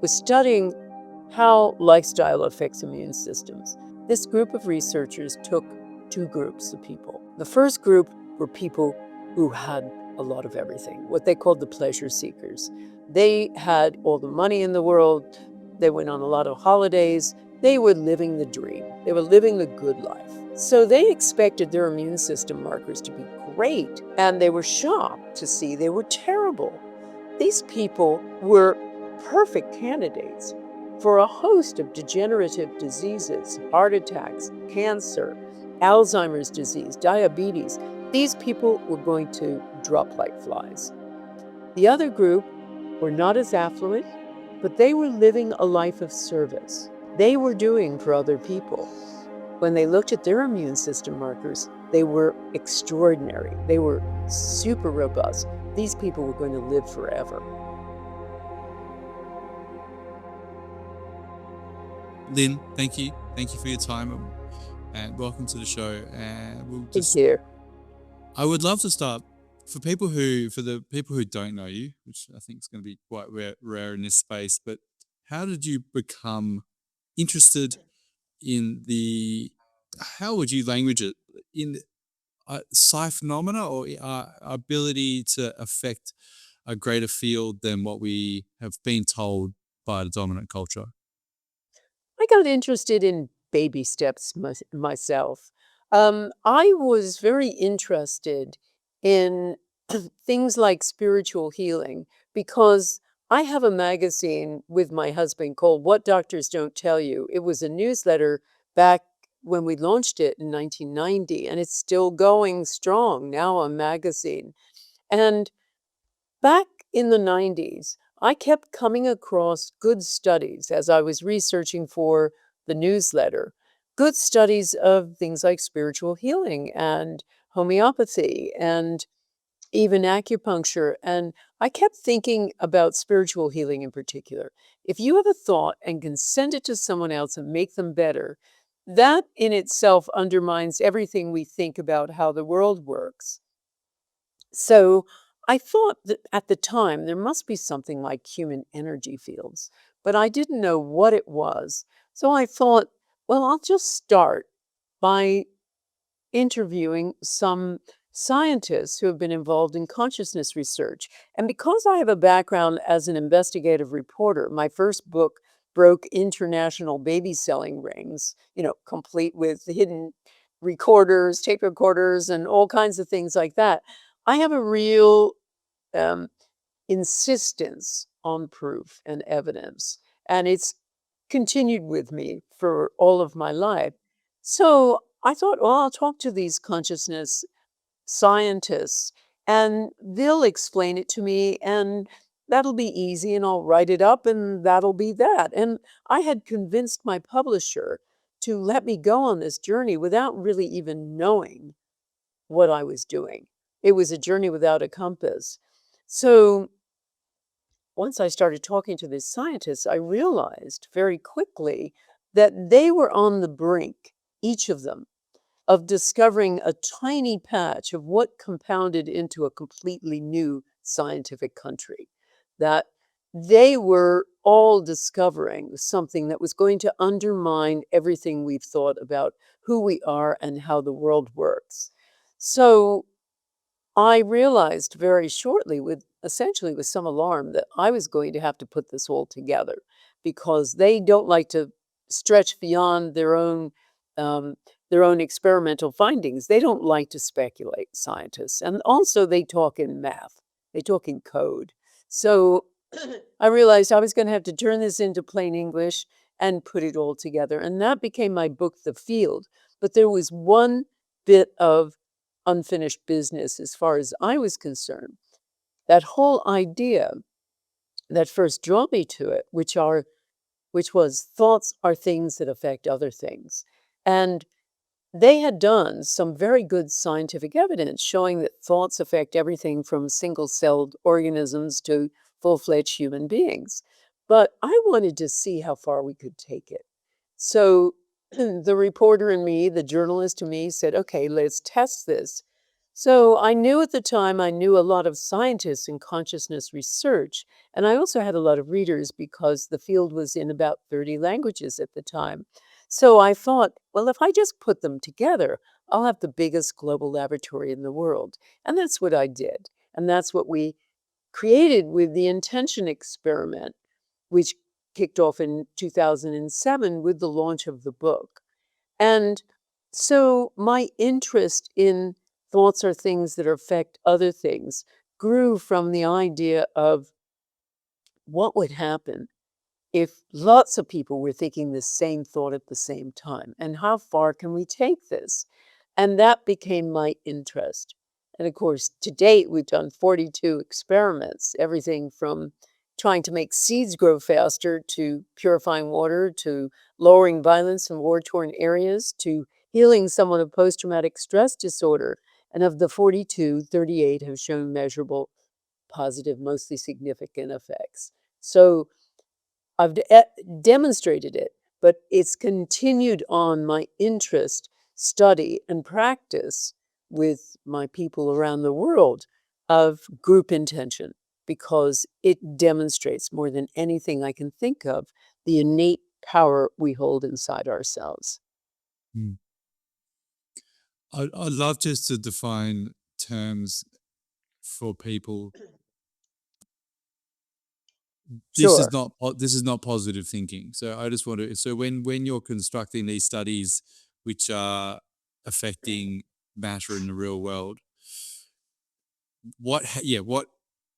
was studying how lifestyle affects immune systems. This group of researchers took two groups of people. The first group were people who had a lot of everything, what they called the pleasure seekers. They had all the money in the world. They went on a lot of holidays. They were living the dream. They were living the good life. So they expected their immune system markers to be great, and they were shocked to see they were terrible. These people were perfect candidates for a host of degenerative diseases, heart attacks, cancer, Alzheimer's disease, diabetes. These people were going to drop like flies. The other group were not as affluent, but they were living a life of service. They were doing for other people. When they looked at their immune system markers, they were extraordinary. They were super robust. These people were going to live forever. Lynn, thank you. Thank you for your time and welcome to the show. And Thank you. I would love to start for the people who don't know you, which I think is going to be quite rare in this space, but how did you become interested in how would you language it, in psi phenomena, or ability to affect a greater field than what we have been told by the dominant culture? I got interested in baby steps myself. I was very interested in things like spiritual healing because I have a magazine with my husband called What Doctors Don't Tell You. It was a newsletter back when we launched it in 1990, and it's still going strong, now a magazine. And back in the 90s, I kept coming across good studies as I was researching for the newsletter, good studies of things like spiritual healing and homeopathy and even acupuncture. And I kept thinking about spiritual healing in particular. If you have a thought and can send it to someone else and make them better, that in itself undermines everything we think about how the world works. So I thought that at the time there must be something like human energy fields, but I didn't know what it was. So I thought, well, I'll just start by interviewing some scientists who have been involved in consciousness research. And because I have a background as an investigative reporter, my first book broke international baby selling rings, complete with hidden recorders, tape recorders, and all kinds of things like that. I have a real um, insistence on proof and evidence, and it's continued with me for all of my life. So I thought, well, I'll talk to these consciousness scientists and they'll explain it to me, and that'll be easy, and I'll write it up, and that'll be that. And I had convinced my publisher to let me go on this journey without really even knowing what I was doing. It was a journey without a compass. So once I started talking to these scientists, I realized very quickly that they were on the brink, each of them, of discovering a tiny patch of what compounded into a completely new scientific country. That they were all discovering something that was going to undermine everything we've thought about who we are and how the world works. So I realized very shortly, essentially with some alarm, that I was going to have to put this all together because they don't like to stretch beyond their own experimental findings. They don't like to speculate, scientists, and also they talk in math. They talk in code. So I realized I was going to have to turn this into plain English and put it all together, and that became my book, The Field. But there was one bit of unfinished business as far as I was concerned. That whole idea that first drew me to it, which was thoughts are things that affect other things. And they had done some very good scientific evidence showing that thoughts affect everything from single-celled organisms to full-fledged human beings. But I wanted to see how far we could take it. So the reporter in me, the journalist in me said, okay, let's test this. So I knew at the time, I knew a lot of scientists in consciousness research, and I also had a lot of readers because the field was in about 30 languages at the time. So I thought, well, if I just put them together, I'll have the biggest global laboratory in the world. And that's what I did. And that's what we created with the intention experiment, which kicked off in 2007 with the launch of the book. And so my interest in thoughts are things that affect other things grew from the idea of what would happen if lots of people were thinking the same thought at the same time, and how far can we take this? And that became my interest. And of course, to date, we've done 42 experiments, everything from trying to make seeds grow faster to purifying water to lowering violence in war torn areas to healing someone of post traumatic stress disorder. And of the 42, 38 have shown measurable, positive, mostly significant effects. So demonstrated it, but it's continued on my interest, study, and practice with my people around the world of group intention because it demonstrates more than anything I can think of the innate power we hold inside ourselves. Mm. I'd love just to define terms for people. Sure. This is not positive thinking. So I just want to, so when you're constructing these studies which are affecting matter in the real world, what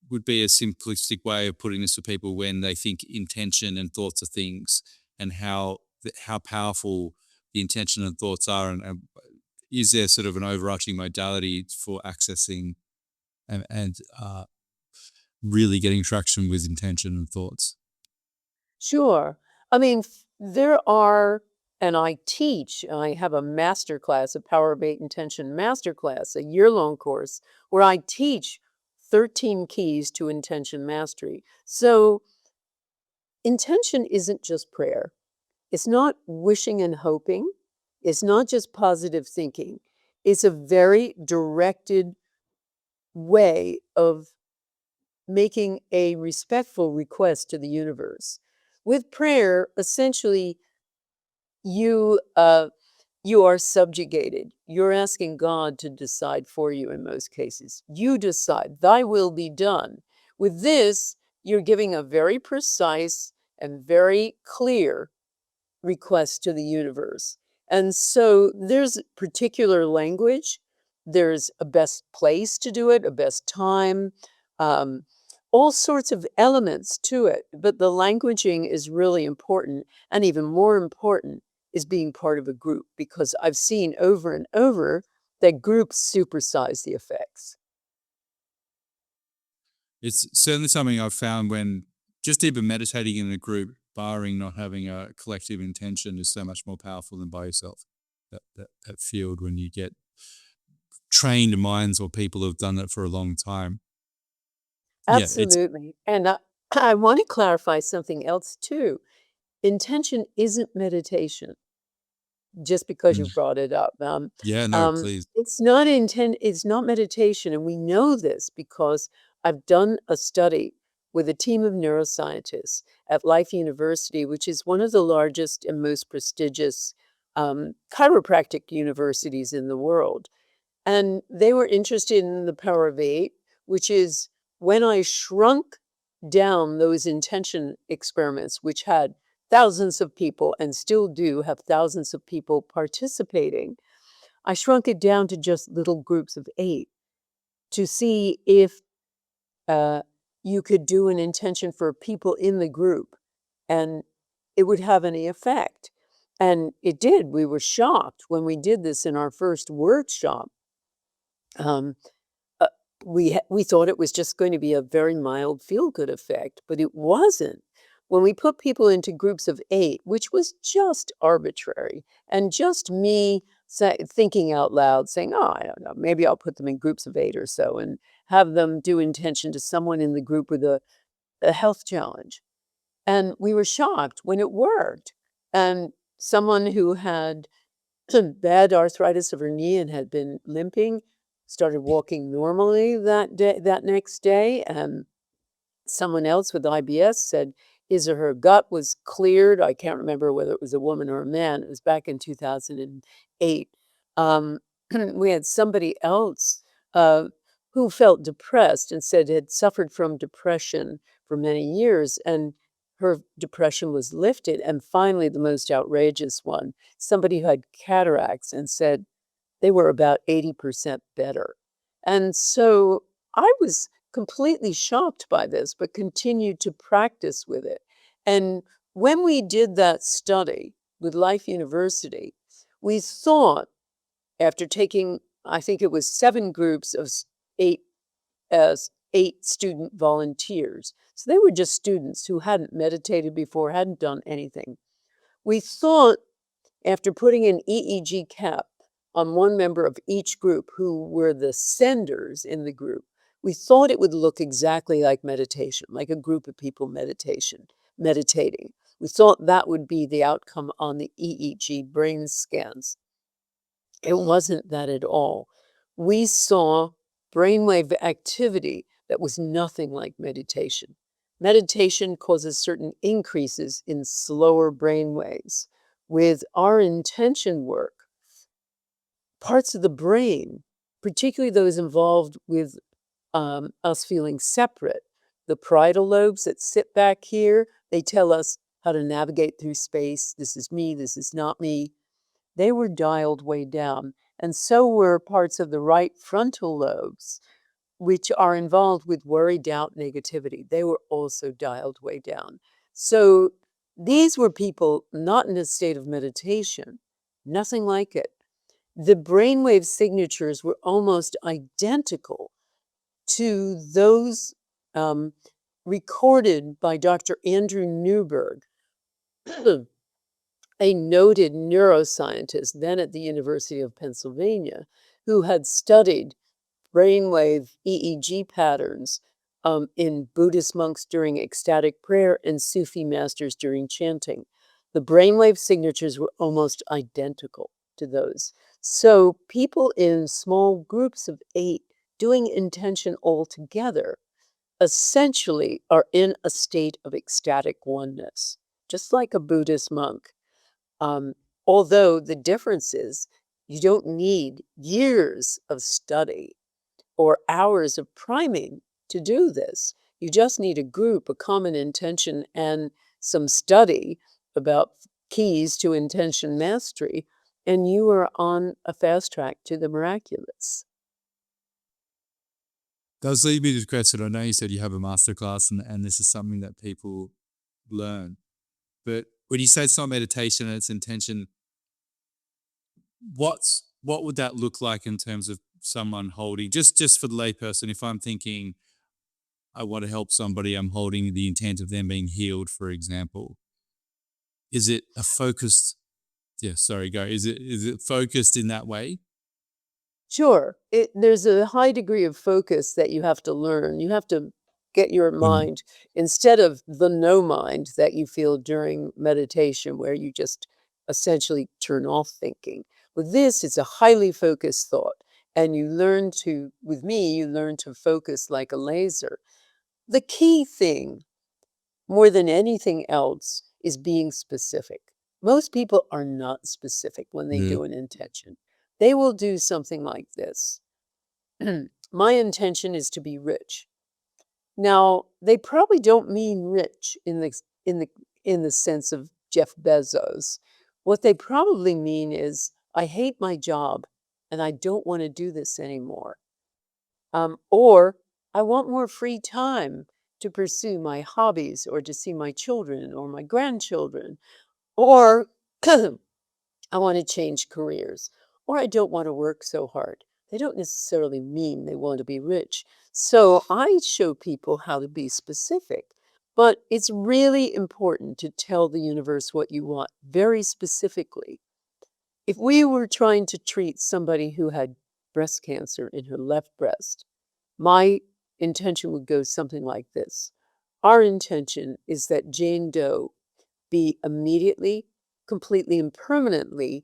would be a simplistic way of putting this for people when they think intention and thoughts are things, and how powerful the intention and thoughts are, and is there sort of an overarching modality for accessing and really getting traction with intention and thoughts? Sure. I mean, there are, and I teach, I have a master class, a Power of Eight Intention master class, a year-long course where I teach 13 keys to intention mastery. So intention isn't just prayer. It's not wishing and hoping. It's not just positive thinking. It's a very directed way of making a respectful request to the universe. With prayer, essentially, you you are subjugated. You're asking God to decide for you in most cases. You decide, thy will be done. With this, you're giving a very precise and very clear request to the universe. And so there's particular language, there's a best place to do it, a best time, um, all sorts of elements to it. But the languaging is really important. And even more important is being part of a group because I've seen over and over that groups supersize the effects. It's certainly something I've found when just even meditating in a group, barring not having a collective intention, is so much more powerful than by yourself. That field when you get trained minds or people who've done it for a long time. Yeah, it's Absolutely. And I want to clarify something else too. Intention isn't meditation. Just because you mm, brought it up. yeah, no, please. It's not meditation, and we know this because I've done a study with a team of neuroscientists at Life University, which is one of the largest and most prestigious chiropractic universities in the world. And they were interested in the power of eight, which is when I shrunk down those intention experiments, which had thousands of people and still do have thousands of people participating. I shrunk it down to just little groups of eight to see if uh, you could do an intention for people in the group and it would have any effect. And it did. We were shocked when we did this in our first workshop. Um, uh, we thought it was just going to be a very mild feel good effect, but it wasn't. When we put people into groups of eight, which was just arbitrary, and just me thinking out loud, saying, "Oh, I don't know, maybe I'll put them in groups of eight or so, and have them do intention to someone in the group with a health challenge." And we were shocked when it worked. And someone who had bad arthritis of her knee and had been limping started walking normally that next day, and someone else with IBS said his or her gut was cleared. I can't remember whether it was a woman or a man. It was back in 2008. Um, we had somebody else uh, who felt depressed and said had suffered from depression for many years, and her depression was lifted. And finally, the most outrageous one, somebody who had cataracts and said they were about 80% better. And so I was completely shocked by this, but continued to practice with it. And when we did that study with Life University, we thought after taking, I think it was 7 groups of eight, 8 student volunteers. So they were just students who hadn't meditated before, hadn't done anything. We thought after putting an EEG cap on one member of each group who were the senders in the group, we thought it would look exactly like meditation, like a group of people meditating. We thought that would be the outcome on the EEG brain scans. It wasn't that at all. We saw brainwave activity that was nothing like meditation. Meditation causes certain increases in slower brain waves. With our intention work, parts of the brain, particularly those involved with us feeling separate, the parietal lobes that sit back here, they tell us how to navigate through space. This is me, this is not me. They were dialed way down. And so were parts of the right frontal lobes, which are involved with worry, doubt, negativity. They were also dialed way down. So these were people not in a state of meditation, nothing like it. The brainwave signatures were almost identical to those recorded by Dr. Andrew Newberg, a noted neuroscientist then at the University of Pennsylvania, who had studied brainwave EEG patterns in Buddhist monks during ecstatic prayer and Sufi masters during chanting. The brainwave signatures were almost identical to those. So people in small groups of 8 doing intention all together essentially are in a state of ecstatic oneness, just like a Buddhist monk. Um, Although the difference is you don't need years of study or hours of priming to do this. You just need a group, a common intention, and some study about keys to intention mastery, and you are on a fast track to the miraculous. Does lead me to the question. I know you said you have a masterclass and this is something that people learn. But when you say it's not meditation and it's intention, what would that look like in terms of someone holding, just for the layperson, if I'm thinking I want to help somebody, I'm holding the intent of them being healed, for example. Is it a focused, yeah, sorry, go. Is it focused in that way? Sure, there's a high degree of focus that you have to learn. You have to get your Mm. mind, instead of the no mind that you feel during meditation, where you just essentially turn off thinking. With this, it's a highly focused thought. And you learn to, with me, you learn to focus like a laser. The key thing, more than anything else, is being specific. Most people are not specific when they Yeah. do an intention. They will do something like this. My intention is to be rich. Now, they probably don't mean rich in the sense of Jeff Bezos. What they probably mean is, I hate my job and I don't want to do this anymore. Or I want more free time to pursue my hobbies or to see my children or my grandchildren. Or I want to change careers, or I don't want to work so hard. They don't necessarily mean they want to be rich. So I show people how to be specific, but it's really important to tell the universe what you want very specifically. If we were trying to treat somebody who had breast cancer in her left breast, my intention would go something like this. Our intention is that Jane Doe be immediately, completely, and permanently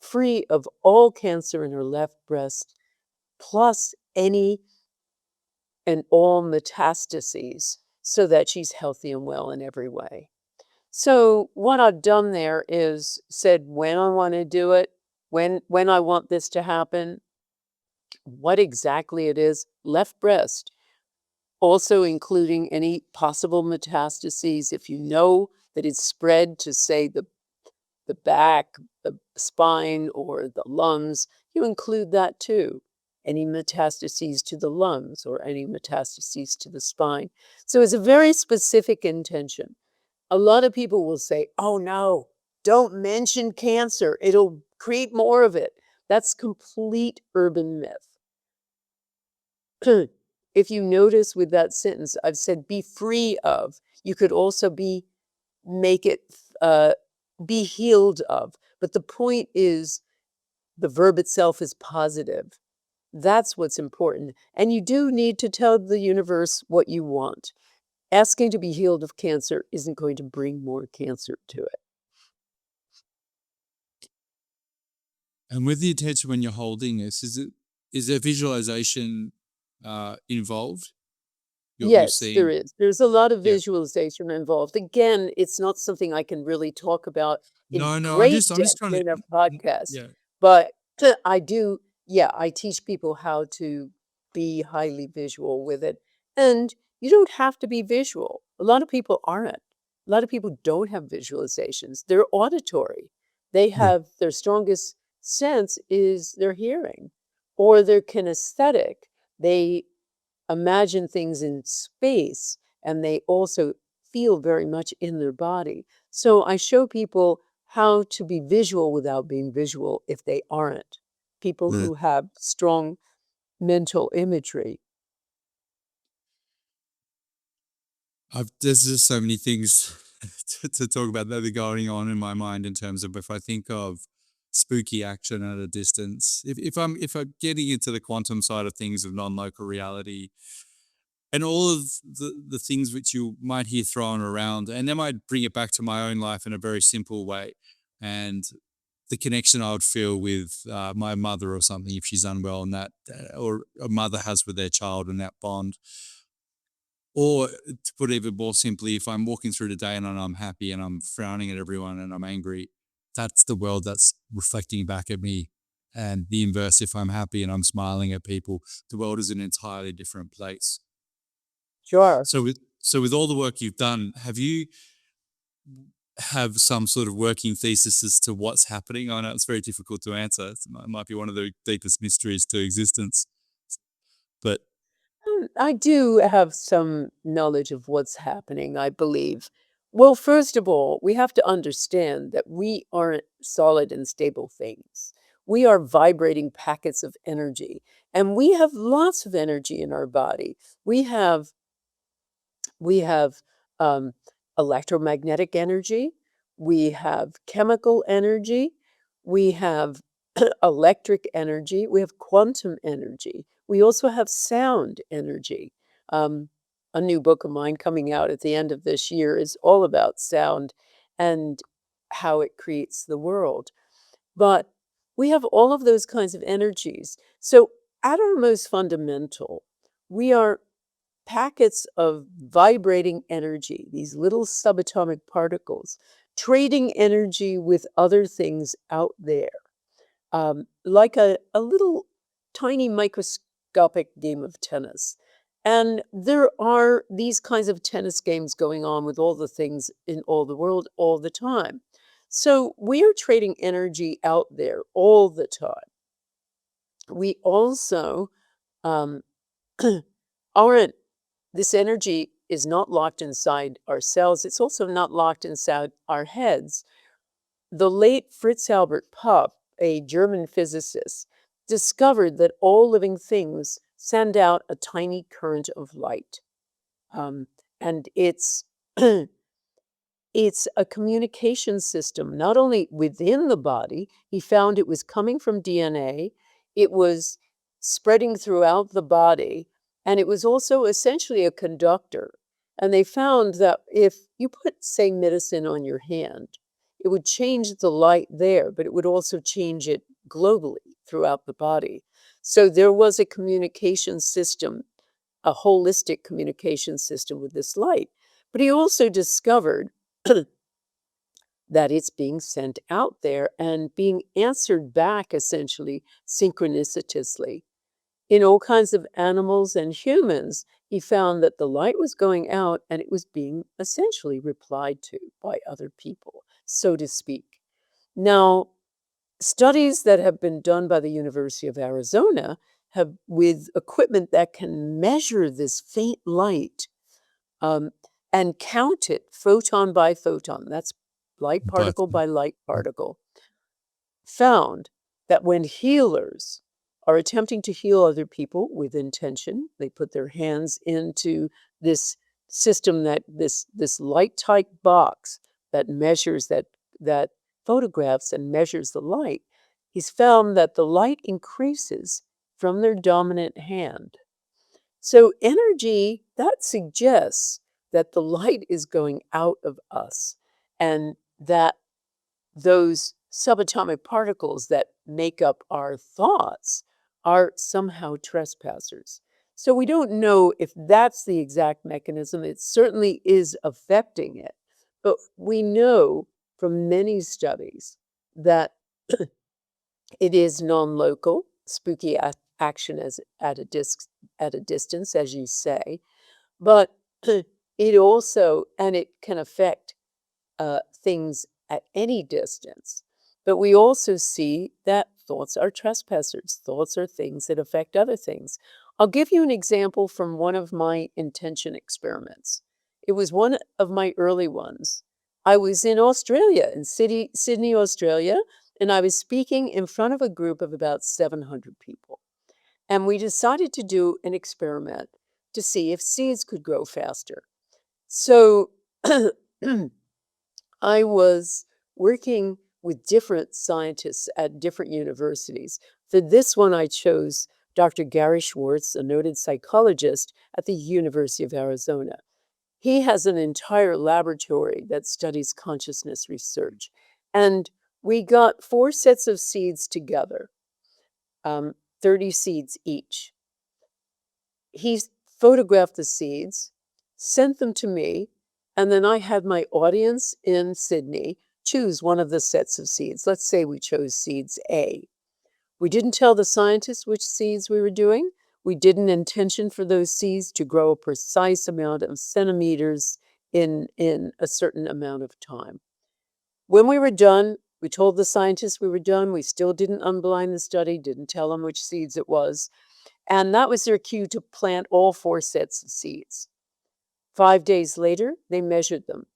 free of all cancer in her left breast, plus any and all metastases so that she's healthy and well in every way. So what I've done there is said when I want to do it, when I want this to happen, what exactly it is, left breast, also including any possible metastases. If you know that it's spread to, say, the back, the spine, or the lungs, you include that too. Any metastases to the lungs or any metastases to the spine. So it's a very specific intention. A lot of people will say, oh no, don't mention cancer. It'll create more of it. That's complete urban myth. If you notice with that sentence, I've said be free of. You could also make it uh, be healed of. But the point is the verb itself is positive. That's what's important. And you do need to tell the universe what you want. Asking to be healed of cancer isn't going to bring more cancer to it. And with the attention when you're holding this, is there visualization involved? You're Yes, there seeing, is. There's a lot of yeah. visualization involved. Again, it's not something I can really talk about in No, great I'm just depth trying to, in a podcast, yeah, but I do, yeah, I teach people how to be highly visual with it. And you don't have to be visual. A lot of people aren't. A lot of people don't have visualizations. They're auditory. They yeah. have their strongest sense is their hearing or their kinesthetic. They imagine things in space and they also feel very much in their body. So I show people how to be visual without being visual if they aren't. People Yeah. who have strong mental imagery. There's just so many things to talk about that are going on in my mind in terms of if I think of spooky action at a distance, if I'm getting into the quantum side of things of non-local reality and all of the things which you might hear thrown around, and then I'd bring it back to my own life in a very simple way, and the connection I would feel with my mother or something if she's unwell, and that or a mother has with their child, and that bond. Or to put it even more simply, if I'm walking through the day and I'm happy and I'm frowning at everyone and I'm angry, that's the world that's reflecting back at me. And the inverse, if I'm happy and I'm smiling at people, the world is an entirely different place. Sure. So with all the work you've done, have you have some sort of working thesis as to what's happening? I know it's very difficult to answer. It might be one of the deepest mysteries to existence. But I do have some knowledge of what's happening, I believe. Well, first of all, we have to understand that we aren't solid and stable things. We are vibrating packets of energy, and we have lots of energy in our body. We have um, electromagnetic energy, we have chemical energy, we have electric energy, we have quantum energy. We also have sound energy. Um, a new book of mine coming out at the end of this year is all about sound and how it creates the world. But we have all of those kinds of energies. So, at our most fundamental, we are packets of vibrating energy, these little subatomic particles, trading energy with other things out there, like a little tiny microscopic game of tennis. And there are these kinds of tennis games going on with all the things in all the world all the time. So we are trading energy out there all the time. We also um, aren't this energy is not locked inside our cells. It's also not locked inside our heads. The late Fritz Albert Popp, a German physicist, discovered that all living things send out a tiny current of light. And it's a communication system, not only within the body, he found it was coming from DNA, it was spreading throughout the body, and it was also essentially a conductor. And they found that if you put, say, medicine on your hand, it would change the light there, but it would also change it globally throughout the body. So there was a communication system, a holistic communication system with this light. But he also discovered that it's being sent out there and being answered back essentially synchronicitously. In all kinds of animals and humans, he found that the light was going out and it was being essentially replied to by other people, so to speak. Now, studies that have been done by the University of Arizona have with equipment that can measure this faint light um, and count it photon by photon. That's light But particle by light particle. Found that when healers are attempting to heal other people with intention, they put their hands into this system that this light type box that measures that photographs and measures the light. He's found that the light increases from their dominant hand. So energy that suggests that the light is going out of us and that those subatomic particles that make up our thoughts are somehow trespassers. So we don't know if that's the exact mechanism. It certainly is affecting it. But we know from many studies that it is non-local, spooky action as at a distance, as you say, but it also and it can affect things at any distance. But we also see that thoughts are trespassers. Thoughts are things that affect other things. I'll give you an example from one of my intention experiments. It was one of my early ones. I was in Australia, in Sydney, Australia, and I was speaking in front of a group of about 700 people. And we decided to do an experiment to see if seeds could grow faster. So I was working with different scientists at different universities. For this one, I chose Dr. Gary Schwartz, a noted psychologist at the University of Arizona. He has an entire laboratory that studies consciousness research. And we got 4 sets of seeds together, 30 seeds each. He photographed the seeds, sent them to me, and then I had my audience in Sydney choose one of the sets of seeds. Let's say we chose seeds A. We didn't tell the scientists which seeds we were doing. We did an intention for those seeds to grow a precise amount of centimeters in a certain amount of time. When we were done, we told the scientists we were done. We still didn't unblind the study, didn't tell them which seeds it was. And that was their cue to plant all 4 sets of seeds. 5 days later, they measured them.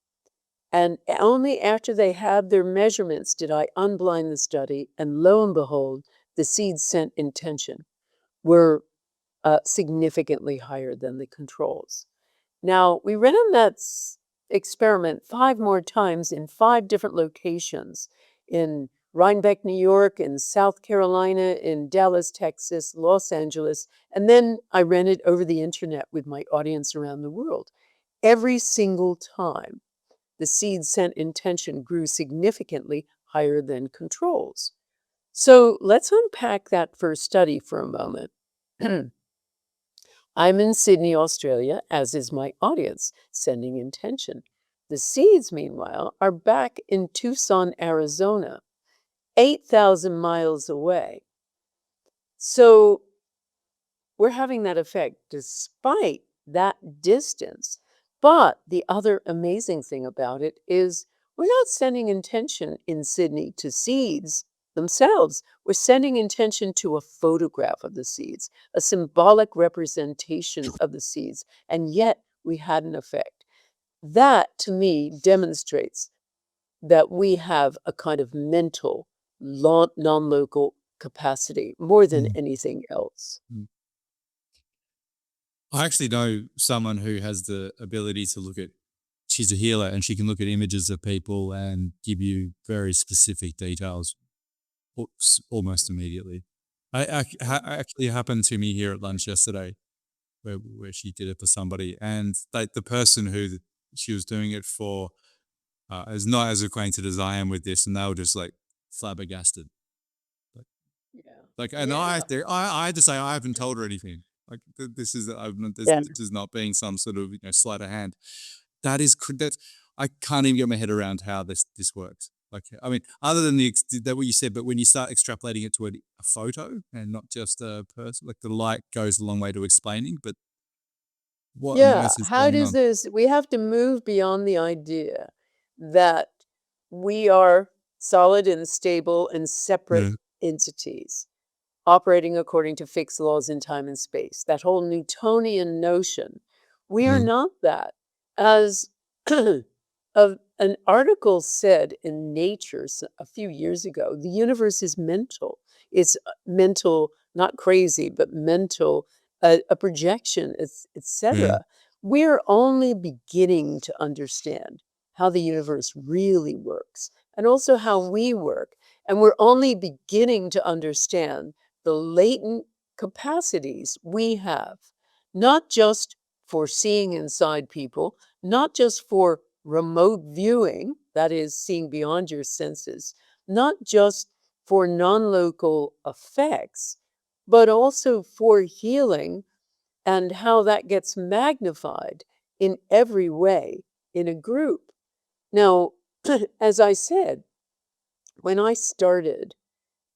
And only after they had their measurements did I unblind the study. And lo and behold, the seeds sent intention were significantly higher than the controls. Now, we ran that experiment 5 more times in 5 different locations in Rhinebeck, New York, in South Carolina, in Dallas, Texas, Los Angeles, and then I ran it over the internet with my audience around the world. Every single time, the seed sent intention grew significantly higher than controls. So let's unpack that first study for a moment. I'm in Sydney, Australia, as is my audience, sending intention. The seeds, meanwhile, are back in Tucson, Arizona, 8,000 miles away. So we're having that effect despite that distance. But the other amazing thing about it is we're not sending intention in Sydney to seeds themselves. We're sending intention to a photograph of the seeds, a symbolic representation of the seeds, and yet we had an effect. That, to me, demonstrates that we have a kind of mental, non-local capacity more than Mm. anything else. Mm. I actually know someone who has the ability to look at, she's a healer and she can look at images of people and give you very specific details almost immediately. Actually happened to me here at lunch yesterday where she did it for somebody and the person who she was doing it for is not as acquainted as I am with this and they were just like flabbergasted. Like, Yeah. Like, and Yeah. I had to say I haven't told her anything. Like this is Yeah. this is not being some sort of sleight of hand. That's I can't even get my head around how this works. Like, I mean, other than that what you said, but when you start extrapolating it to a photo and not just a person, like the light goes a long way to explaining. But what on Yeah. earth is How going does on? this, we have to move beyond the idea that we are solid and stable and separate Yeah. entities operating according to fixed laws in time and space. That whole Newtonian notion. We are Mm, not that. As an article said in Nature a few years ago, the universe is mental. It's mental, not crazy, but mental, a projection, yeah. etc. We're only beginning to understand how the universe really works and also how we work. And we're only beginning to understand the latent capacities we have, not just for seeing inside people, not just for remote viewing, that is, seeing beyond your senses, not just for non local effects, but also for healing and how that gets magnified in every way in a group. Now, as I said, when I started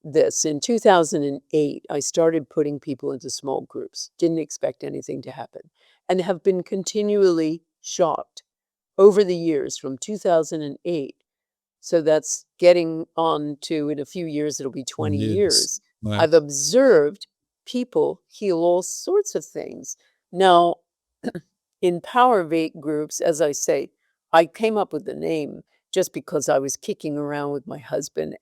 this in 2008, I started putting people into small groups, didn't expect anything to happen, and have been continually shocked over the years from 2008. So that's getting on to, in a few years, it'll be 20 Yes. years. Wow. I've observed people heal all sorts of things. Now, in power vape groups, as I say, I came up with the name just because I was kicking around with my husband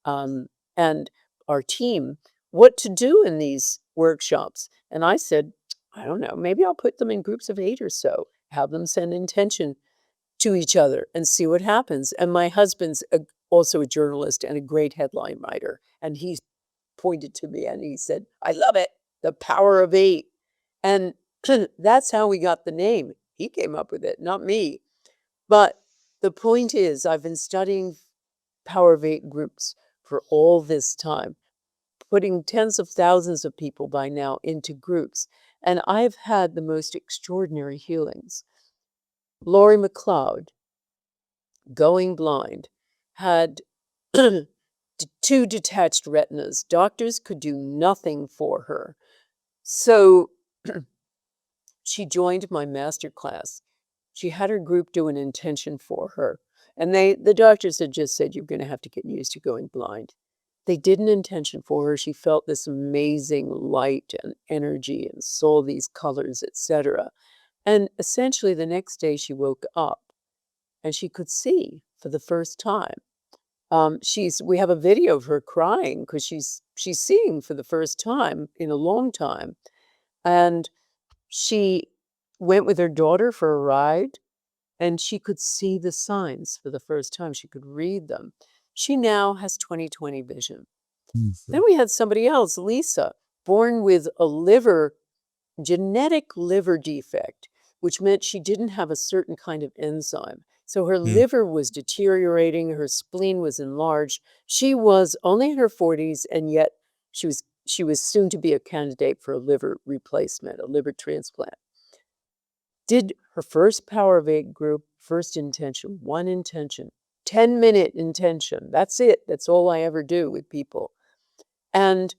um, and our team what to do in these workshops. And I said, I don't know, maybe I'll put them in groups of 8 or so, have them send intention to each other and see what happens. And my husband's also a journalist and a great headline writer. And he pointed to me and he said, I love it, the power of 8. And that's how we got the name. He came up with it, not me. But the point is, I've been studying Power of 8 groups for all this time, putting tens of thousands of people by now into groups. And I've had the most extraordinary healings. Laurie McLeod, going blind, had two detached retinas. Doctors could do nothing for her. So she joined my master class. She had her group do an intention for her. And the doctors had just said, you're going to have to get used to going blind. They did an intention for her. She felt this amazing light and energy and saw these colors, etc. And essentially the next day she woke up and she could see for the first time. We have a video of her crying because she's seeing for the first time in a long time. And she went with her daughter for a ride and she could see the signs for the first time. She could read them. She now has 20/20 vision. Mm. Then we had somebody else, Lisa, born with a genetic liver defect, which meant she didn't have a certain kind of enzyme. So her Yeah. liver was deteriorating, her spleen was enlarged. She was only in her 40s, and yet she was soon to be a candidate for a liver replacement, a liver transplant. Did her first Power of 8 group, first intention, one intention, 10-minute intention. That's it. That's all I ever do with people. And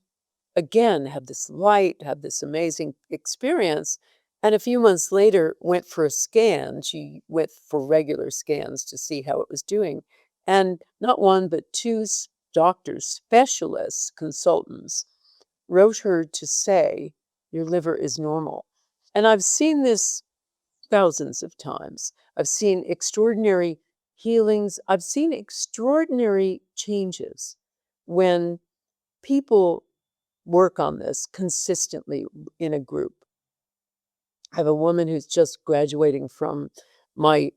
again, had this light, had this amazing experience. And a few months later, went for a scan. She went for regular scans to see how it was doing. And not one, but two doctors, specialists, consultants, wrote her to say, your liver is normal. And I've seen this thousands of times. I've seen extraordinary healings. I've seen extraordinary changes when people work on this consistently in a group. I have a woman who's just graduating from my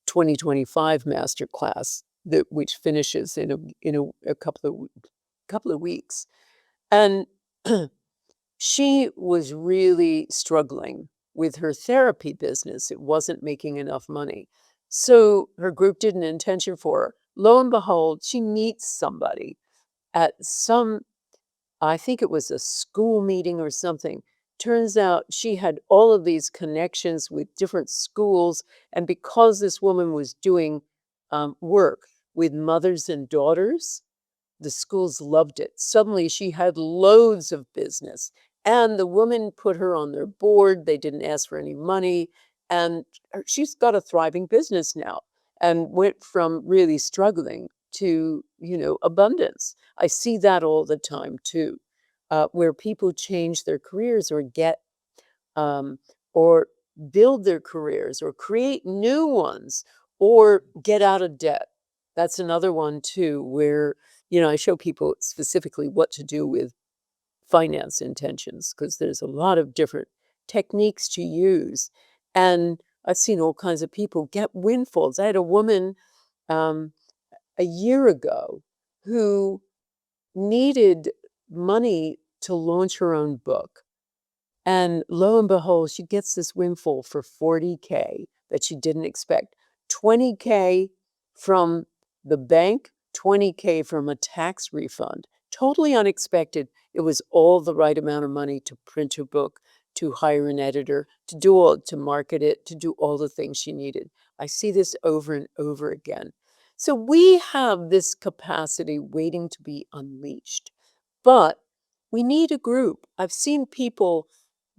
2025 master class which finishes in a couple of weeks. And she was really struggling with her therapy business. It wasn't making enough money. So her group did an intention for her. Lo and behold, she meets somebody at some I think it was a school meeting or something. Turns out she had all of these connections with different schools. And because this woman was doing work with mothers and daughters, the schools loved it. Suddenly, she had loads of business, and the woman put her on their board. They didn't ask for any money, and she's got a thriving business now and went from really struggling to, abundance. I see that all the time too, where people change their careers um, or build their careers or create new ones or get out of debt. That's another one too, where, I show people specifically what to do with finance intentions because there's a lot of different techniques to use. And I've seen all kinds of people get windfalls. I had a woman um, a year ago who needed money to launch her own book. And lo and behold, she gets this windfall for 40K that she didn't expect. 20K from the bank, 20K from a tax refund. Totally unexpected. It was all the right amount of money to print her book, to hire an editor, to market it, to do all the things she needed. I see this over and over again. So we have this capacity waiting to be unleashed. But we need a group. I've seen people,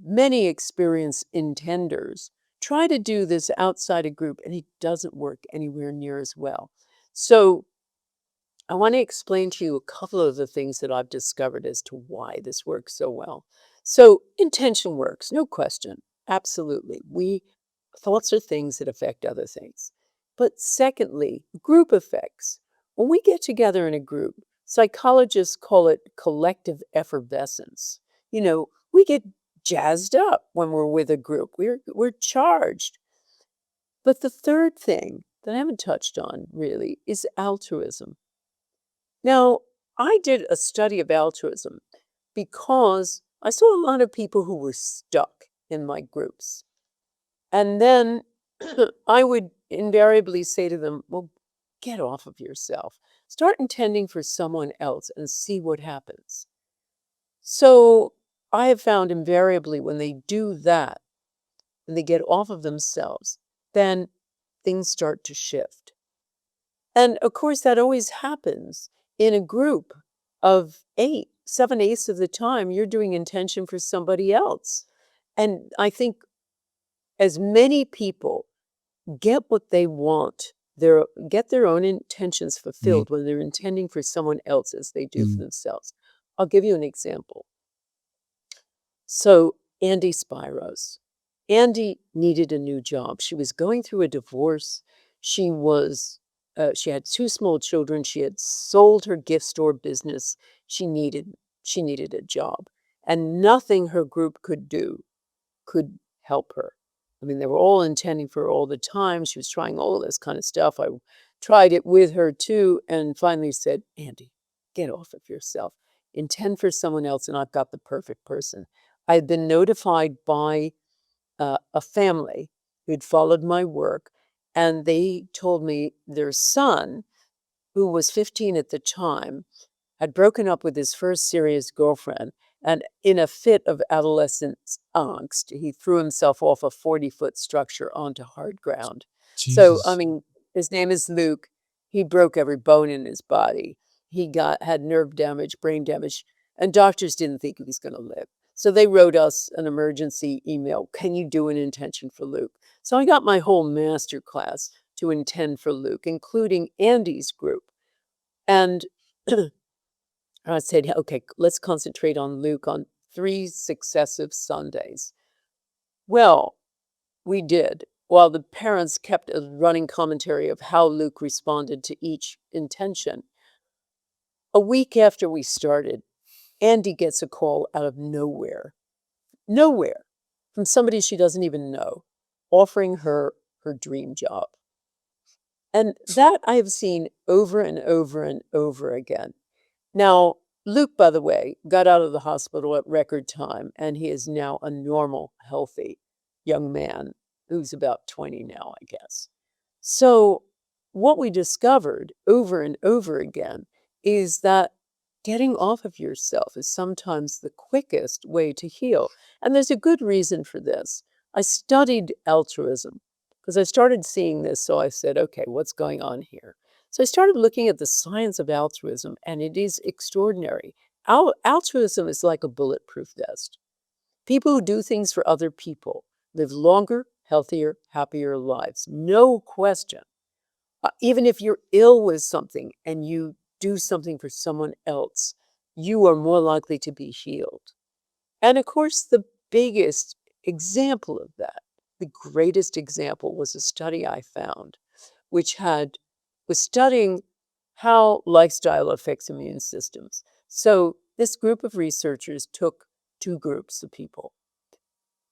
many experienced intenders, try to do this outside a group, and it doesn't work anywhere near as well. So I want to explain to you a couple of the things that I've discovered as to why this works so well. So intention works, no question. Absolutely. Thoughts are things that affect other things. But secondly, group effects. When we get together in a group, psychologists call it collective effervescence. We get jazzed up when we're with a group. We're charged. But the third thing that I haven't touched on really is altruism. Now, I did a study of altruism because I saw a lot of people who were stuck in my groups. And then I would invariably say to them, well, get off of yourself. Start intending for someone else and see what happens. So I have found invariably when they do that, when they get off of themselves, then things start to shift. And of course, that always happens in a group of 8, 7/8 of the time, you're doing intention for somebody else. And I think as many people get what they want, get their own intentions Mm, fulfilled when they're intending for someone else as they do for mm, themselves. I'll give you an example. So, Andy Spiros. Andy needed a new job. She was going through a divorce. She had 2 small children. She had sold her gift store business. She needed a job, and nothing her group could do could help her. I mean, they were all intending for her all the time. She was trying all this kind of stuff. I tried it with her too, and finally said, Andy, get off of yourself. Intend for someone else, and I've got the perfect person. I had been notified by a family who'd followed my work, and they told me their son, who was 15 at the time, had broken up with his first serious girlfriend, and in a fit of adolescent angst, he threw himself off a 40-foot structure onto hard ground. So, I Jesus. mean, his name is Luke. He broke every bone in his body. Had nerve damage, brain damage, and doctors didn't think he was going to live. So they wrote us an emergency email. Can you do an intention for Luke? So I got my whole master class to intend for Luke, including Andy's group. And I said, okay, let's concentrate on Luke on 3 successive Sundays. Well, we did, while the parents kept a running commentary of how Luke responded to each intention. A week after we started, Andy gets a call out of nowhere, from somebody she doesn't even know, offering her her dream job. And that I have seen over and over and over again. Now, Luke, by the way, got out of the hospital at record time, and he is now a normal, healthy young man who's about 20 now, I guess. So, what we discovered over and over again is that getting off of yourself is sometimes the quickest way to heal. And there's a good reason for this. I studied altruism because I started seeing this. So I said, okay, what's going on here? So I started looking at the science of altruism, and it is extraordinary. Altruism is like a bulletproof vest. People who do things for other people live longer, healthier, happier lives. No question. Even if you're ill with something and you do something for someone else, you are more likely to be healed. And of course, the biggest example of that, the greatest example, was a study I found, which was studying how lifestyle affects immune systems. So this group of researchers took two groups of people.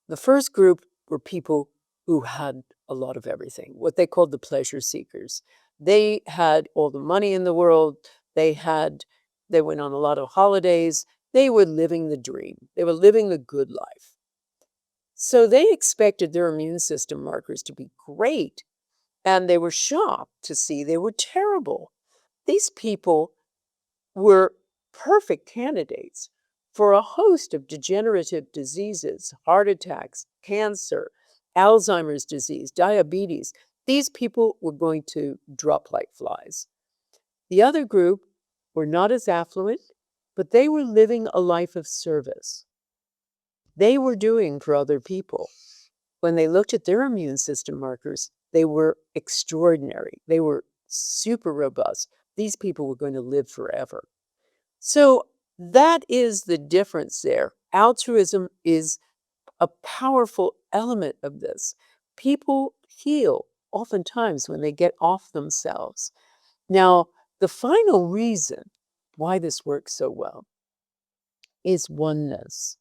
The first group were people who had a lot of everything, what they called the pleasure seekers. They had all the money in the world. They went on a lot of holidays. They were living the dream. They were living the good life. So they expected their immune system markers to be great, and they were shocked to see they were terrible. These people were perfect candidates for a host of degenerative diseases, heart attacks, cancer, Alzheimer's disease, diabetes. These people were going to drop like flies. The other group were not as affluent, but they were living a life of service. They were doing for other people. When they looked at their immune system markers, they were extraordinary. They were super robust. These people were going to live forever. So that is the difference there. Altruism is a powerful element of this. People heal oftentimes when they get off themselves. Now, the final reason why this works so well is oneness.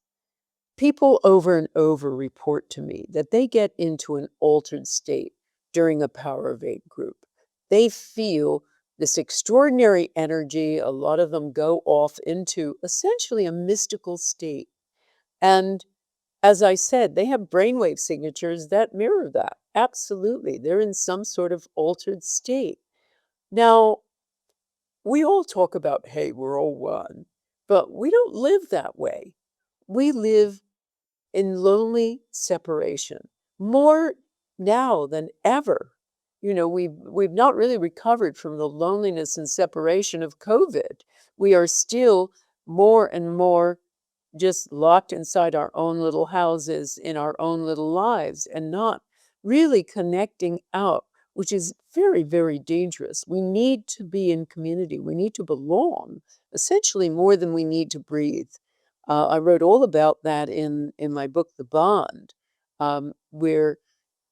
People over and over report to me that they get into an altered state during a Power of Eight group. They feel this extraordinary energy. A lot of them go off into essentially a mystical state. And as I said, they have brainwave signatures that mirror that. Absolutely. They're in some sort of altered state. Now, we all talk about, hey, we're all one, but we don't live that way. We live in lonely separation more now than ever. We've not really recovered from the loneliness and separation of COVID. We are still more and more just locked inside our own little houses in our own little lives and not really connecting out, which is very, very dangerous. We need to be in community. We need to belong, essentially more than we need to breathe. I wrote all about that in my book, The Bond, where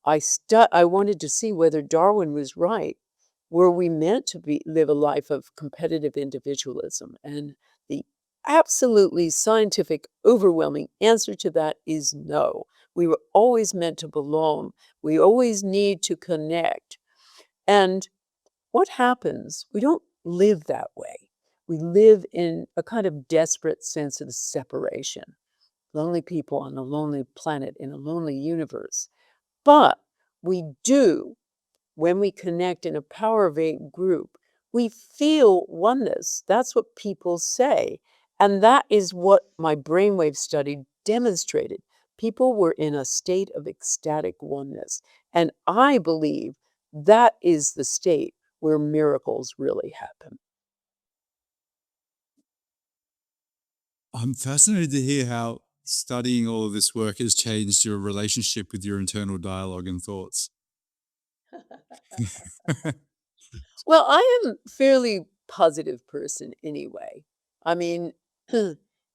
I wanted to see whether Darwin was right. Were we meant to live a life of competitive individualism? And the absolutely scientific, overwhelming answer to that is no. We were always meant to belong. We always need to connect. And what happens? We don't live that way. We live in a kind of desperate sense of separation. Lonely people on a lonely planet in a lonely universe. But we do, when we connect in a Power of Eight group, we feel oneness. That's what people say. And that is what my brainwave study demonstrated. People were in a state of ecstatic oneness. And I believe that is the state where miracles really happen. I'm fascinated to hear how studying all of this work has changed your relationship with your internal dialogue and thoughts. Well, I am a fairly positive person anyway. I mean,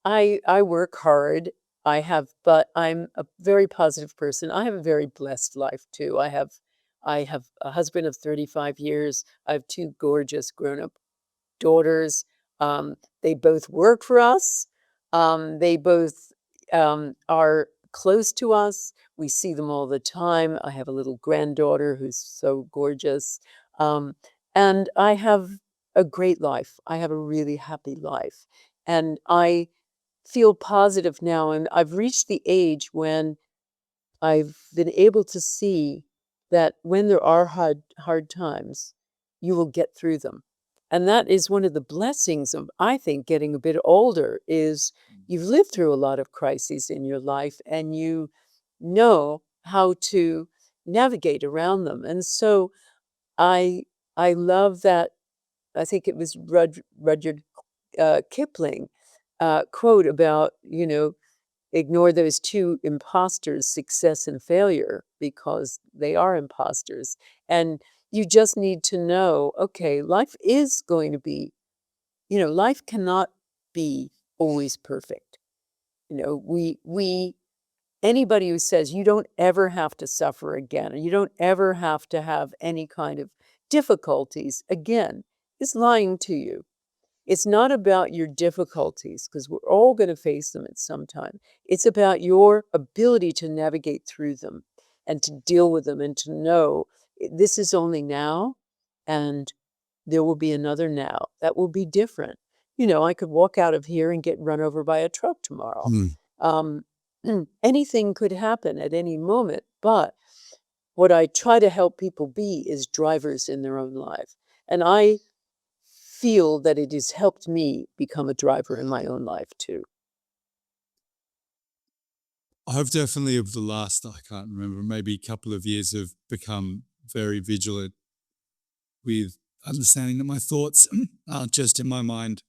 I work hard. But I'm a very positive person. I have a very blessed life too. I have a husband of 35 years. I have two gorgeous grown-up daughters. They both work for us. They both are close to us. We see them all the time. I have a little granddaughter who's so gorgeous. Um, and I have a great life. I have a really happy life. And I feel positive now. And I've reached the age when I've been able to see that when there are hard times, you will get through them. And that is one of the blessings of, I think, getting a bit older is you've lived through a lot of crises in your life and you know how to navigate around them. And so I I love that. I think it was Rudyard Kipling quote about, ignore those two imposters, success and failure, because they are imposters. And you just need to know, okay, life is going to be, life cannot be always perfect. We anybody who says you don't ever have to suffer again, or you don't ever have to have any kind of difficulties again, is lying to you. It's not about your difficulties, because we're all going to face them at some time. It's about your ability to navigate through them and to deal with them and to know this is only now and there will be another now that will be different. I could walk out of here and get run over by a truck tomorrow. Mm. Um, anything could happen at any moment, but what I try to help people be is drivers in their own life. And I feel that it has helped me become a driver in my own life too. I've definitely, of the last, I can't remember, maybe a couple of years, have become very vigilant with understanding that my thoughts aren't just in my mind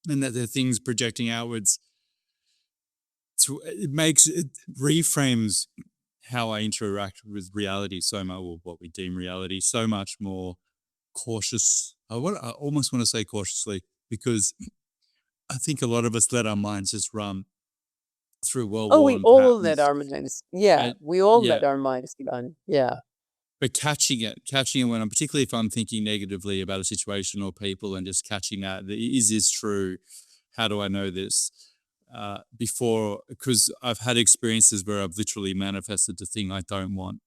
and that they're things projecting outwards. So it reframes how I interact with reality so much, or what we deem reality, so much more cautious. I almost want to say cautiously, because I think a lot of us let our minds just run through Oh, we well-worn all let patterns. our minds, yeah, And we all yeah, let our minds run. Yeah. but catching it when I'm, particularly if I'm thinking negatively about a situation or people, and just catching that, is this true? How do I know this? Before, because I've had experiences where I've literally manifested the thing I don't want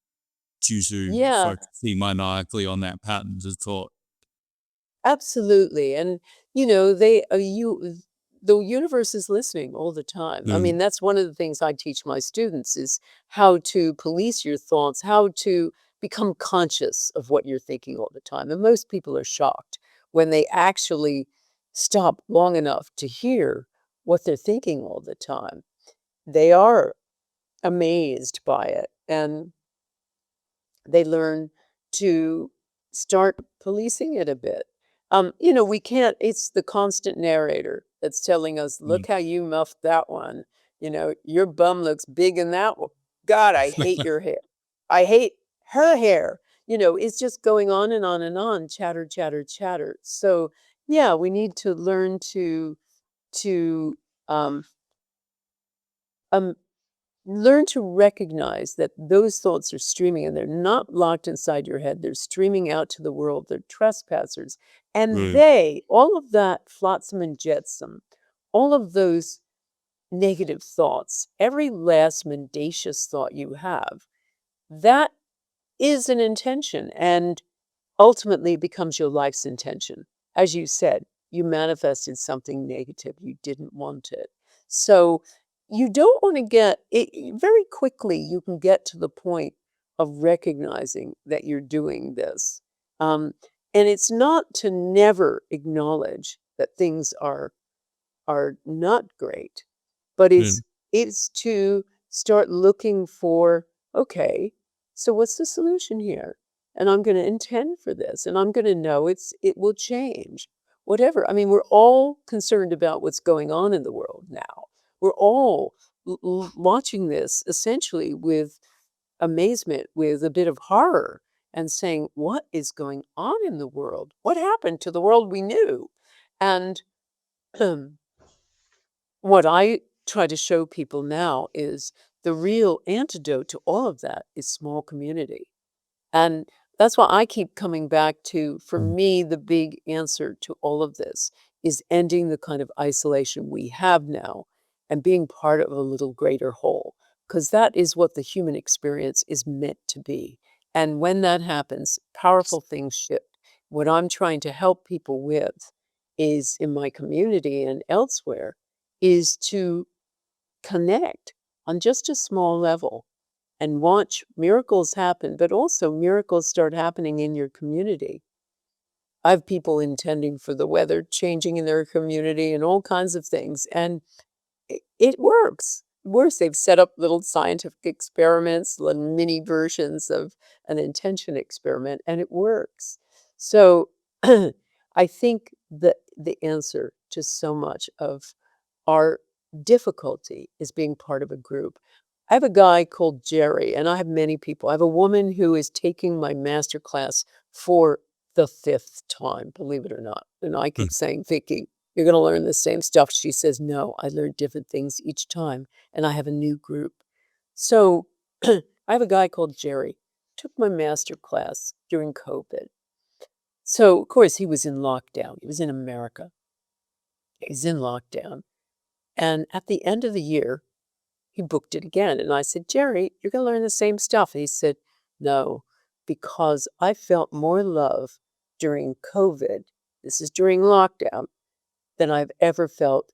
due to Yeah. focusing maniacally on that pattern of thought. Absolutely, and, the universe is listening all the time. I mean, Mm. that's one of the things I teach my students is how to police your thoughts, how to become conscious of what you're thinking all the time, and most people are shocked when they actually stop long enough to hear what they're thinking all the time. They are amazed by it, and they learn to start policing it a bit. We can't, it's the constant narrator that's telling us, Mm. look how you muffed that one. Your bum looks big in that one. God, I hate your hair. I hate her hair. It's just going on and on and on, chatter, chatter, chatter. So yeah, we need to learn to um, um, learn to recognize that those thoughts are streaming and they're not locked inside your head. They're streaming out to the world. They're trespassers. And Right. all of that flotsam and jetsam, all of those negative thoughts, every last mendacious thought you have, that is an intention. And ultimately it becomes your life's intention. As you said, you manifested something negative. You didn't want it. So you don't want to get it very quickly. You can get to the point of recognizing that you're doing this. Um, and it's not to never acknowledge that things are not great, but Mm. it's to start looking for, okay, so what's the solution here? And I'm going to intend for this, and I'm going to know it will change. Whatever. I mean, we're all concerned about what's going on in the world now. We're all watching this essentially with amazement, with a bit of horror, and saying, what is going on in the world? What happened to the world we knew? And what I try to show people now is the real antidote to all of that is small community. And that's why I keep coming back to, for Mm. me, the big answer to all of this is ending the kind of isolation we have now and being part of a little greater whole, because that is what the human experience is meant to be. And when that happens, powerful things shift. What I'm trying to help people with is in my community and elsewhere is to connect on just a small level and watch miracles happen, but also miracles start happening in your community. I have people intending for the weather changing in their community and all kinds of things, and it works. It works. They've set up little scientific experiments, little mini versions of an intention experiment, and it works. So I think that the answer to so much of our difficulty is being part of a group. I have a guy called Jerry, and I have many people. I have a woman who is taking my master class for the fifth time, believe it or not. And I keep saying, Vicky, you're going to learn the same stuff. She says, no, I learn different things each time, and I have a new group. So I have a guy called Jerry, took my master class during COVID. So, of course, he was in lockdown. He was in America. He's in lockdown. And at the end of the year, he booked it again. And I said, Jerry, you're going to learn the same stuff. And he said, no, because I felt more love during COVID, this is during lockdown, than I've ever felt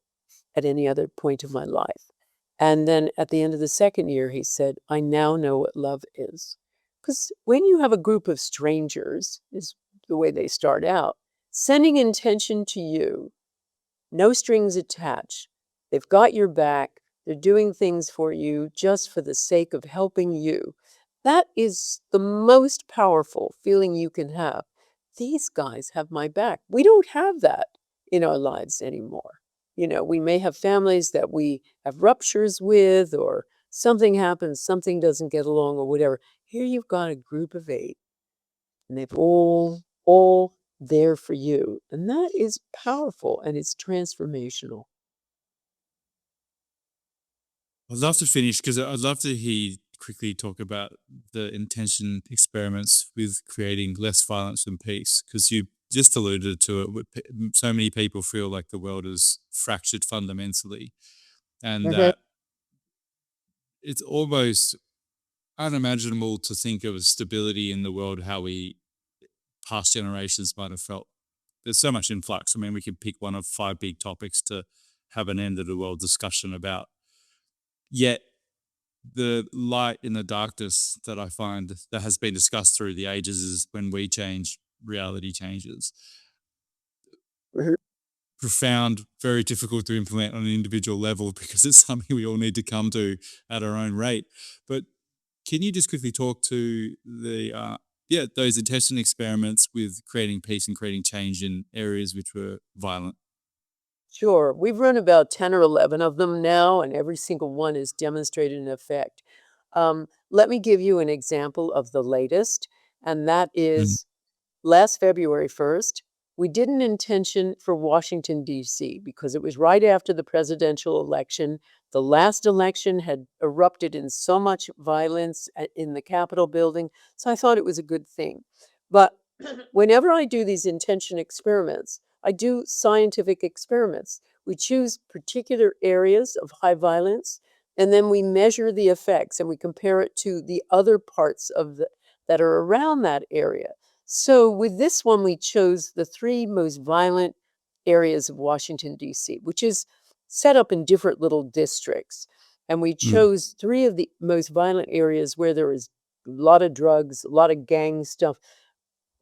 at any other point of my life. And then at the end of the second year, he said, I now know what love is. Because when you have a group of strangers, is the way they start out, sending intention to you, no strings attached. They've got your back. They're doing things for you just for the sake of helping you. That is the most powerful feeling you can have. These guys have my back. We don't have that in our lives anymore. You know, we may have families that we have ruptures with, or something happens, something doesn't get along, or whatever. Here you've got a group of 8, and they've all there for you. And that is powerful, and it's transformational. I'd love to finish because I'd love to hear you quickly talk about the intention experiments with creating less violence and peace, because you just alluded to it. So many people feel like the world is fractured fundamentally, and Mhm. that it's almost unimaginable to think of a stability in the world how we past generations might have felt. There's so much influx. I mean, we could pick one of 5 big topics to have an end of the world discussion about. Yet the light in the darkness that I find that has been discussed through the ages is when we change, reality changes. Mhm. Profound, very difficult to implement on an individual level because it's something we all need to come to at our own rate. But can you just quickly talk to the those intention experiments with creating peace and creating change in areas which were violent? Sure. We've run about 10 or 11 of them now, and every single one has demonstrated an effect. Let me give you an example of the latest, and that Mm. is last February 1st, we did an intention for Washington, D.C., because it was right after the presidential election. The last election had erupted in so much violence in the Capitol building, so I thought it was a good thing. But whenever I do these intention experiments, I do scientific experiments. We choose particular areas of high violence, and then we measure the effects and we compare it to the other parts of that are around that area. So with this one, we chose the 3 most violent areas of Washington, D.C., which is set up in different little districts. And we Mm. chose 3 of the most violent areas where there is a lot of drugs, a lot of gang stuff.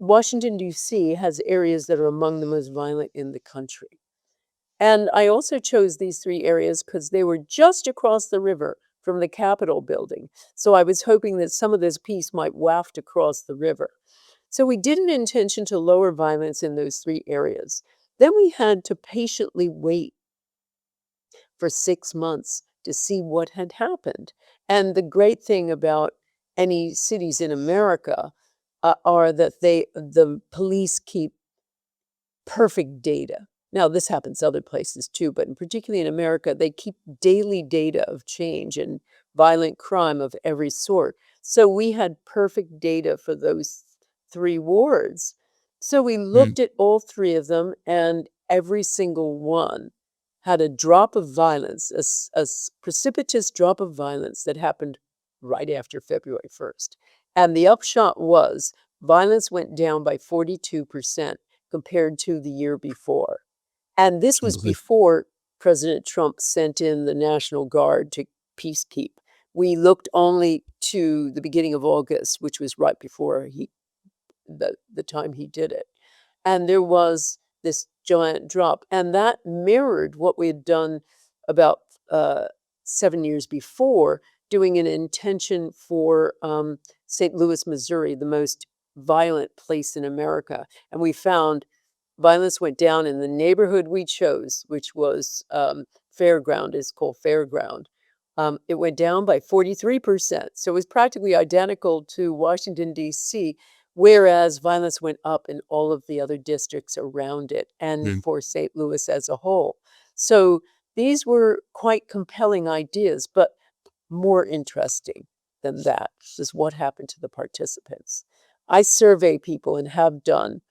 Washington, D.C. has areas that are among the most violent in the country. And I also chose these 3 areas because they were just across the river from the Capitol building. So I was hoping that some of this peace might waft across the river. So we did an intention to lower violence in those 3 areas. Then we had to patiently wait for 6 months to see what had happened. And the great thing about any cities in America are that the police keep perfect data. Now, this happens other places too, but in particularly in America, they keep daily data of change and violent crime of every sort. So we had perfect data for those 3 wards. So we Mm. looked at all 3 of them, and every single one had a drop of violence, precipitous drop of violence that happened right after February 1st. And the upshot was violence went down by 42% compared to the year before. And this was Unbelievable. before President Trump sent in the National Guard to peacekeep. We looked only to the beginning of August, which was right before the time he did it. And there was this giant drop. And that mirrored what we had done about 7 years before, doing an intention for St. Louis, Missouri, the most violent place in America. And we found violence went down in the neighborhood we chose, which was Fairground, is called Fairground. It went down by 43%. So it was practically identical to Washington, D.C., whereas violence went up in all of the other districts around it and Mm. for St. Louis as a whole. So these were quite compelling ideas, but more interesting than that is what happened to the participants. I survey people and have done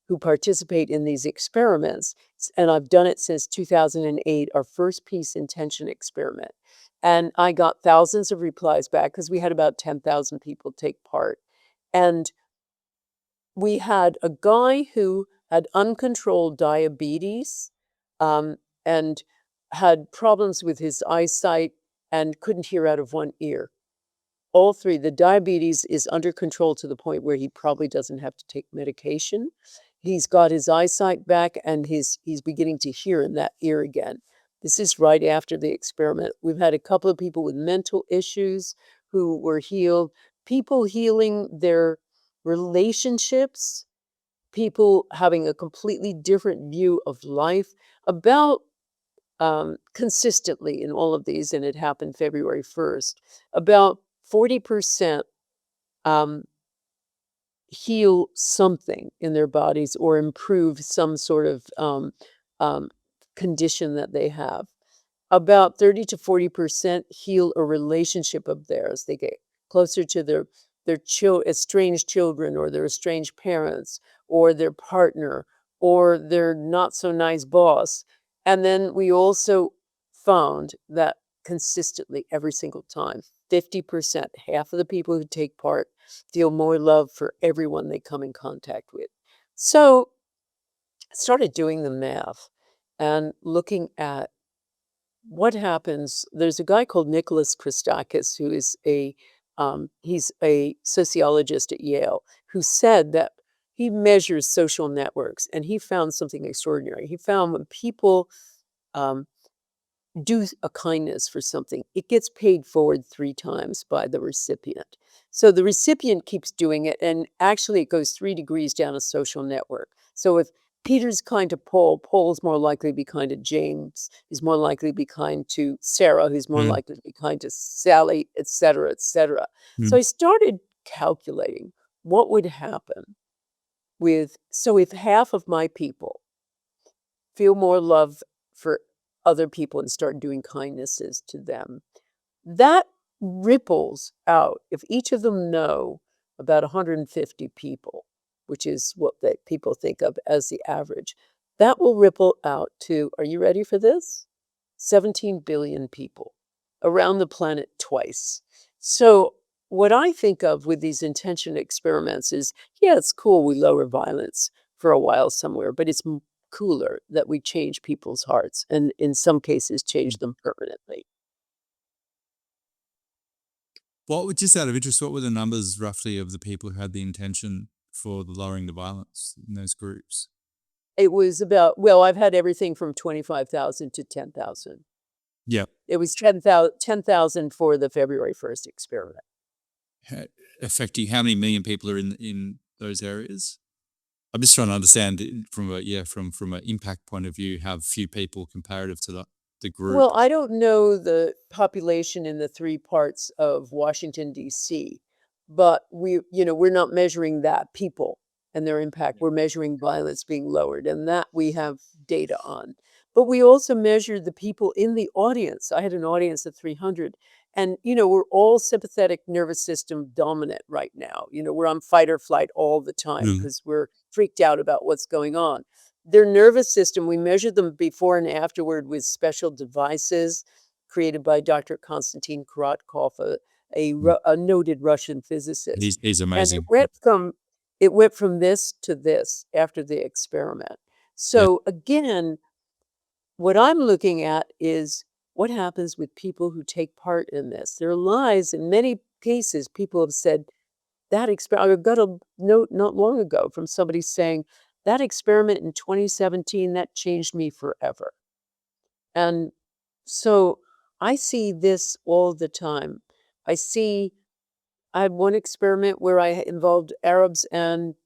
who participate in these experiments, and I've done it since 2008, our first peace intention experiment. And I got thousands of replies back because we had about 10,000 people take part. And we had a guy who had uncontrolled diabetes and had problems with his eyesight and couldn't hear out of one ear. All three. The diabetes is under control to the point where he probably doesn't have to take medication. He's got his eyesight back and he's beginning to hear in that ear again. This is right after the experiment. We've had a couple of people with mental issues who were healed, people healing their relationships, people having a completely different view of life about consistently in all of these, and it happened February 1st, about 40% um, heal something in their bodies or improve some sort of um, condition that they have. About 30 to 40% heal a relationship of theirs. They get closer to their estranged children or their estranged parents or their partner or their not so nice boss. And then we also found that consistently every single time, 50%, half of the people who take part feel more love for everyone they come in contact with. So I started doing the math and looking at what happens. There's a guy called Nicholas Christakis who is he's a sociologist at Yale who said that he measures social networks and he found something extraordinary. He found when people um, do a kindness for something, it gets paid forward 3 times by the recipient. So the recipient keeps doing it, and actually it goes 3 degrees down a social network. So if Peter's kind to Paul, Paul's more likely to be kind to James, he's more likely to be kind to Sarah, who's more Mm. likely to be kind to Sally, et cetera, et cetera. So Mm. I started calculating what would happen so if half of my people feel more love for other people and start doing kindnesses to them, that ripples out. If each of them know about 150 people, which is what people think of as the average, that will ripple out to, are you ready for this? 17 billion people around the planet twice. So what I think of with these intention experiments is, yeah, it's cool we lower violence for a while somewhere, but it's cooler that we change people's hearts and in some cases change them permanently. Just out of interest, what were the numbers roughly of the people who had the intention for the lowering the violence in those groups? It was about, well, I've had everything from 25,000 to 10,000. Yeah. It was 10,000 for the February 1st experiment. Affecting how many million people are in those areas? I'm just trying to understand from an impact point of view how few people comparative to the group. Well, I don't know the population in the 3 parts of Washington, D.C., but we're not measuring that people and their impact. We're measuring violence being lowered, and that we have data on. But we also measured the people in the audience. I had an audience of 300, and, we're all sympathetic nervous system dominant right now. We're on fight or flight all the time Mm. because we're freaked out about what's going on. Their nervous system, we measured them before and afterward with special devices created by Dr. Konstantin Korotkov, a noted Russian physicist. He's And amazing. it went from this to this after the experiment. Yeah. So again, what I'm looking at is what happens with people who take part in this. Their lives, in many cases, people have said, that experiment, I got a note not long ago from somebody saying, that experiment in 2017, that changed me forever. And so I see this all the time. I had one experiment where I involved Arabs and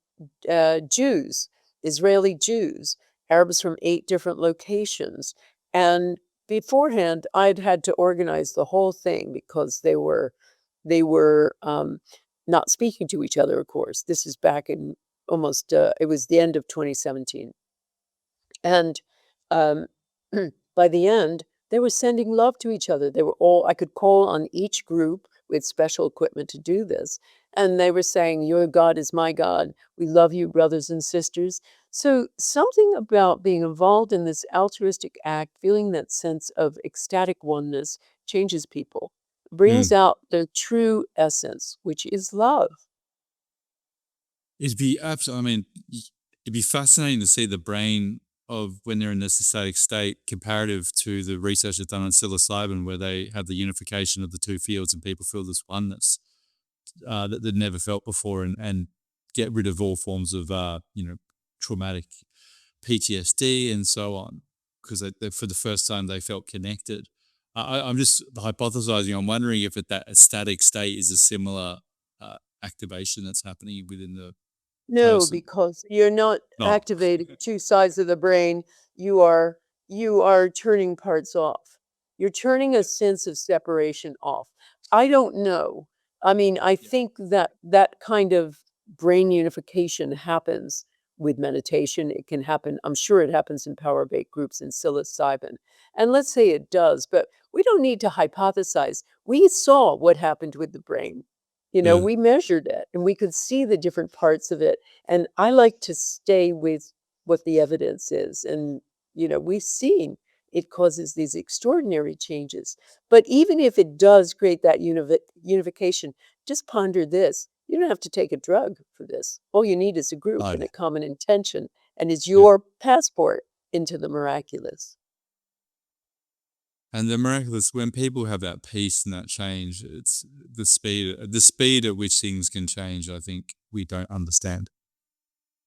Jews, Israeli Jews, Arabs from 8 different locations. And beforehand, I'd had to organize the whole thing because they were not speaking to each other, of course. This is back in almost, it was the end of 2017. And um, by the end, they were sending love to each other. They were all, I could call on each group with special equipment to do this. And they were saying, your God is my God. We love you, brothers and sisters. So, something about being involved in this altruistic act, feeling that sense of ecstatic oneness, changes people, brings Mm. out their true essence, which is love. It'd be absolutely. I mean, it'd be fascinating to see the brain of when they're in this ecstatic state comparative to the research that's done on psilocybin, where they have the unification of the two fields and people feel this oneness that they'd never felt before, and get rid of all forms of traumatic PTSD and so on, because for the first time they felt connected. I'm just hypothesizing. I'm wondering if at that ecstatic state is a similar activation that's happening within the No, person. because you're not No. activating 2 sides of the brain. You are turning parts off. You're turning a Yeah. sense of separation off. I don't know. I mean, I Yeah. think that that kind of brain unification happens with meditation. It can happen, I'm sure it happens in power bait groups and psilocybin. And let's say it does, but we don't need to hypothesize. We saw what happened with the brain. Yeah. We measured it and we could see the different parts of it. And I like to stay with what the evidence is. And, we've seen it causes these extraordinary changes. But even if it does create that unification, just ponder this. You don't have to take a drug for this. All you need is a group Oh, and yeah. a common intention, and it's Yeah. your passport into the miraculous. And the miraculous, when people have that peace and that change, it's the speed at which things can change. I think we don't understand.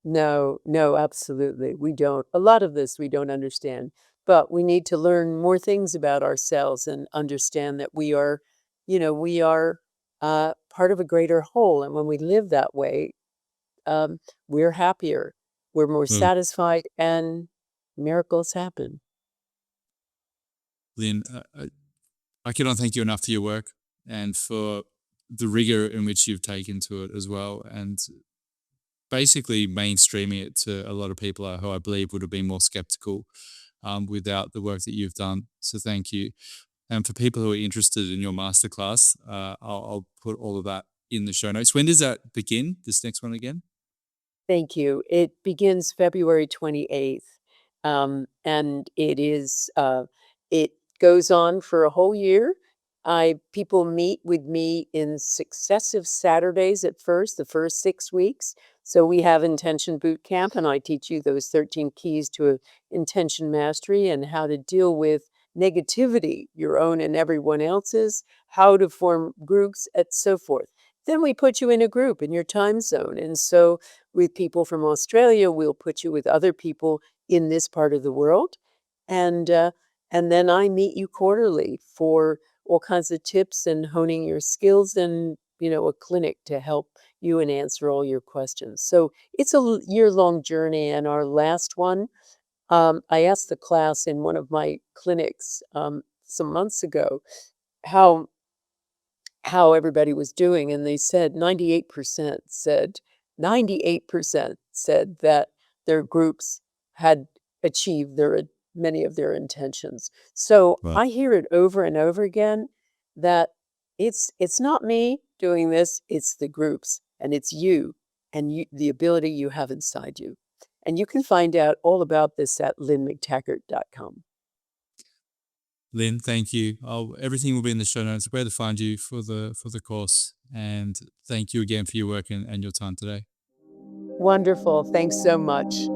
No, no, absolutely. We don't. A lot of this we don't understand, but we need to learn more things about ourselves and understand that we are part of a greater whole. And when we live that way, um, we're happier, we're more Mm. satisfied, and miracles happen. Lynn, I cannot thank you enough for your work and for the rigor in which you've taken to it as well, and basically mainstreaming it to a lot of people who I believe would have been more skeptical without the work that you've done. So thank you. And for people who are interested in your masterclass, I'll put all of that in the show notes. When does that begin? This next one again? Thank you. It begins February 28th, and it goes on for a whole year. I People meet with me in successive Saturdays at first, the first 6 weeks. So we have intention boot camp, and I teach you those 13 keys to intention mastery and how to deal with negativity, your own and everyone else's, how to form groups, and so forth. Then we put you in a group in your time zone. And so with people from Australia, we'll put you with other people in this part of the world, and and then I meet you quarterly for all kinds of tips and honing your skills, and a clinic to help you and answer all your questions. So it's a year-long journey, and our last one, I asked the class in one of my clinics some months ago how how everybody was doing, and they said 98% said that their groups had achieved many of their intentions. So Well, I hear it over and over again that it's not me doing this, it's the groups, and it's you and the ability you have inside you. And you can find out all about this at lynnmctaggart.com. Lynn, thank you. Everything will be in the show notes where to find you for the course. And thank you again for your work and your time today. Wonderful. Thanks so much.